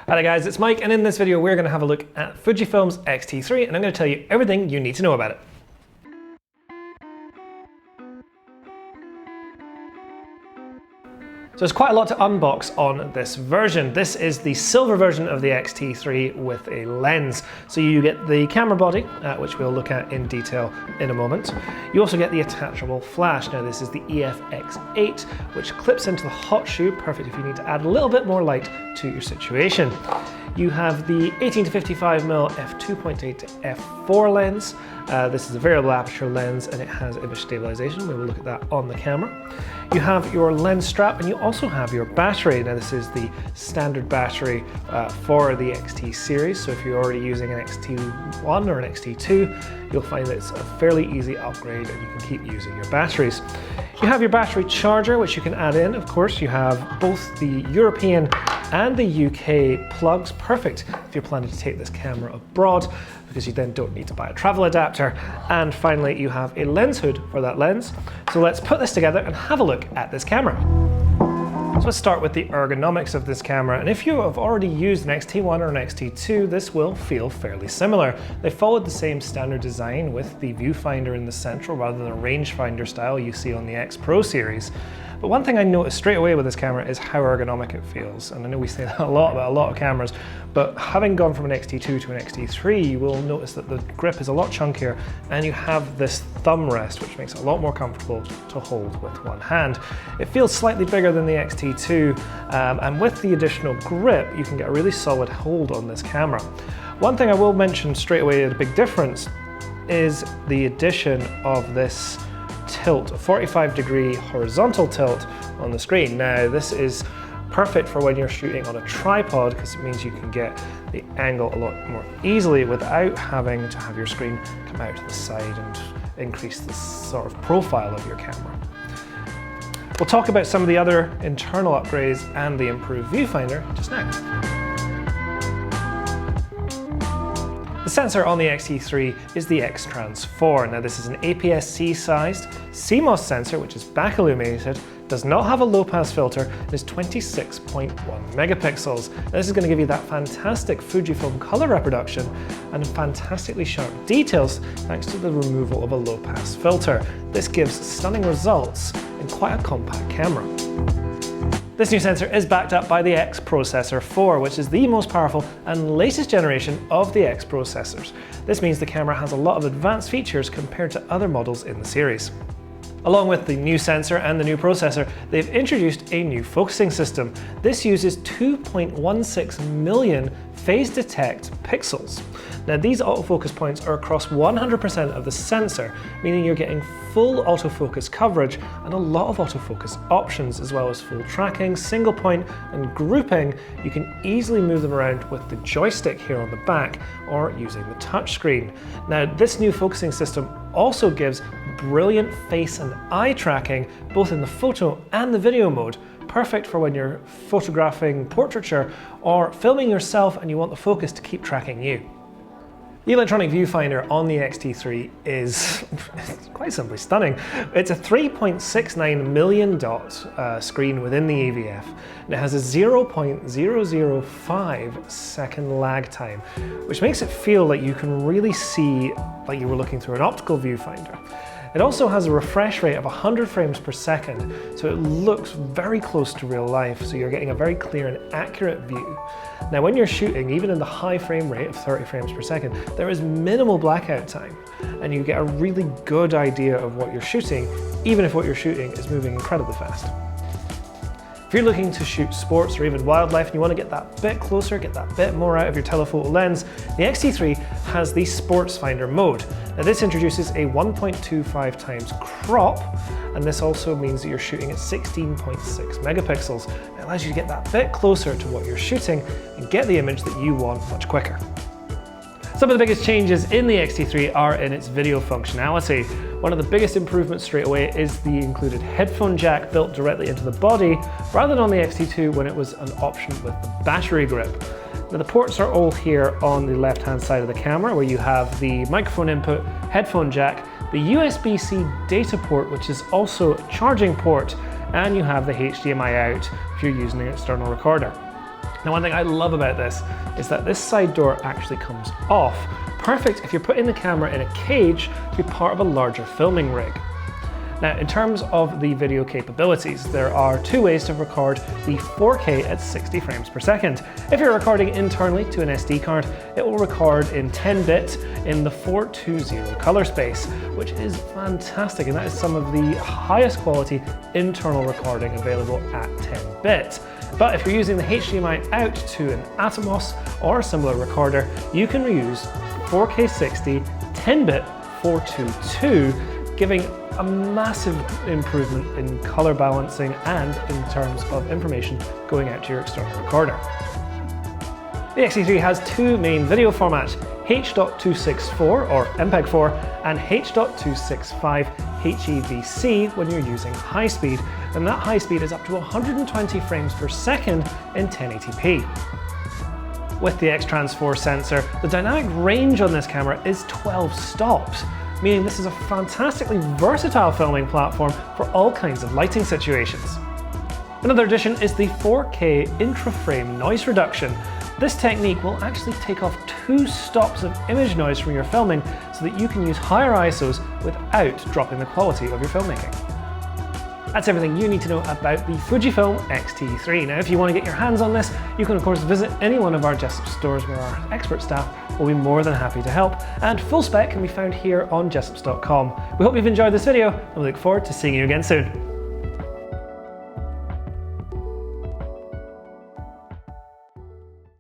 Hi there guys, it's Mike, and in this video we're going to have a look at Fujifilm's X-T3 and I'm going to tell you everything you need to know about it. So there's quite a lot to unbox on this version. This is the silver version of the X-T3 with a lens. So you get the camera body, which we'll look at in detail in a moment. You also get the attachable flash. Now this is the EFX8, which clips into the hot shoe, perfect if you need to add a little bit more light to your situation. You have the 18 to 55mm f2.8 to f4 lens. This is a variable aperture lens and it has image stabilization. We will look at that on the camera. You have your lens strap and you also have your battery. Now this is the standard battery for the XT series. So if you're already using an XT1 or an XT2, you'll find that it's a fairly easy upgrade and you can keep using your batteries. You have your battery charger, which you can add in. Of course, you have both the European and the UK plugs, perfect if you're planning to take this camera abroad, because you then don't need to buy a travel adapter. And finally, you have a lens hood for that lens. So let's put this together and have a look at this camera. So let's start with the ergonomics of this camera. And if you have already used an XT1 or an XT2, this will feel fairly similar. They followed the same standard design with the viewfinder in the central rather than a rangefinder style you see on the X Pro series. But one thing I noticed straight away with this camera is how ergonomic it feels. And I know we say that a lot about a lot of cameras, but having gone from an XT2 to an XT3, you will notice that the grip is a lot chunkier and you have this thumb rest, which makes it a lot more comfortable to hold with one hand. It feels slightly bigger than the XT2, and with the additional grip, you can get a really solid hold on this camera. One thing I will mention straight away, a big difference, is the addition of this tilt, a 45-degree horizontal tilt on the screen. Now this is perfect for when you're shooting on a tripod because it means you can get the angle a lot more easily without having to have your screen come out to the side and increase the sort of profile of your camera. We'll talk about some of the other internal upgrades and the improved viewfinder just now. The sensor on the X-T3 is the X-Trans4. Now this is an APS-C sized CMOS sensor, which is back illuminated, does not have a low pass filter, and is 26.1 megapixels. Now, this is going to give you that fantastic Fujifilm color reproduction and fantastically sharp details thanks to the removal of a low pass filter. This gives stunning results in quite a compact camera. This new sensor is backed up by the X Processor 4, which is the most powerful and latest generation of the X processors. This means the camera has a lot of advanced features compared to other models in the series. Along with the new sensor and the new processor, they've introduced a new focusing system. This uses 2.16 million phase detect pixels. Now these autofocus points are across 100% of the sensor, meaning you're getting full autofocus coverage and a lot of autofocus options, as well as full tracking, single point and grouping. You can easily move them around with the joystick here on the back or using the touchscreen. Now this new focusing system also gives brilliant face and eye tracking, both in the photo and the video mode, perfect for when you're photographing portraiture or filming yourself and you want the focus to keep tracking you. The electronic viewfinder on the X-T3 is quite simply stunning. It's a 3.69 million dot screen within the AVF, and it has a 0.005 second lag time, which makes it feel like you can really see like you were looking through an optical viewfinder. It also has a refresh rate of 100 frames per second, so it looks very close to real life, so you're getting a very clear and accurate view. Now when you're shooting, even in the high frame rate of 30 frames per second, there is minimal blackout time, and you get a really good idea of what you're shooting, even if what you're shooting is moving incredibly fast. If you're looking to shoot sports or even wildlife and you want to get that bit closer, get that bit more out of your telephoto lens, the X-T3 has the Sports Finder mode. Now this introduces a 1.25 times crop, and this also means that you're shooting at 16.6 megapixels. It allows you to get that bit closer to what you're shooting and get the image that you want much quicker. Some of the biggest changes in the X-T3 are in its video functionality. One of the biggest improvements straight away is the included headphone jack built directly into the body, rather than on the X-T2 when it was an option with the battery grip. Now the ports are all here on the left-hand side of the camera, where you have the microphone input, headphone jack, the USB-C data port, which is also a charging port, and you have the HDMI out if you're using an external recorder. Now, one thing I love about this is that this side door actually comes off. Perfect if you're putting the camera in a cage to be part of a larger filming rig. Now, in terms of the video capabilities, there are two ways to record the 4K at 60 frames per second. If you're recording internally to an SD card, it will record in 10-bit in the 420 color space, which is fantastic, and that is some of the highest quality internal recording available at 10-bit. But if you're using the HDMI out to an Atomos or a similar recorder, you can reuse 4K 60 10-bit 422, giving a massive improvement in color balancing and in terms of information going out to your external recorder. The XT3 has two main video formats, H.264 or MPEG-4 and H.265 HEVC when you're using high speed, and that high speed is up to 120 frames per second in 1080p. With the X-Trans4 sensor, the dynamic range on this camera is 12 stops, meaning this is a fantastically versatile filming platform for all kinds of lighting situations. Another addition is the 4K intra-frame noise reduction. This technique will actually take off 2 stops of image noise from your filming so that you can use higher ISOs without dropping the quality of your filmmaking. That's everything you need to know about the Fujifilm X-T3. Now, if you want to get your hands on this, you can of course visit any one of our Jessops stores where our expert staff will be more than happy to help, and full spec can be found here on jessops.com. We hope you've enjoyed this video and we look forward to seeing you again soon.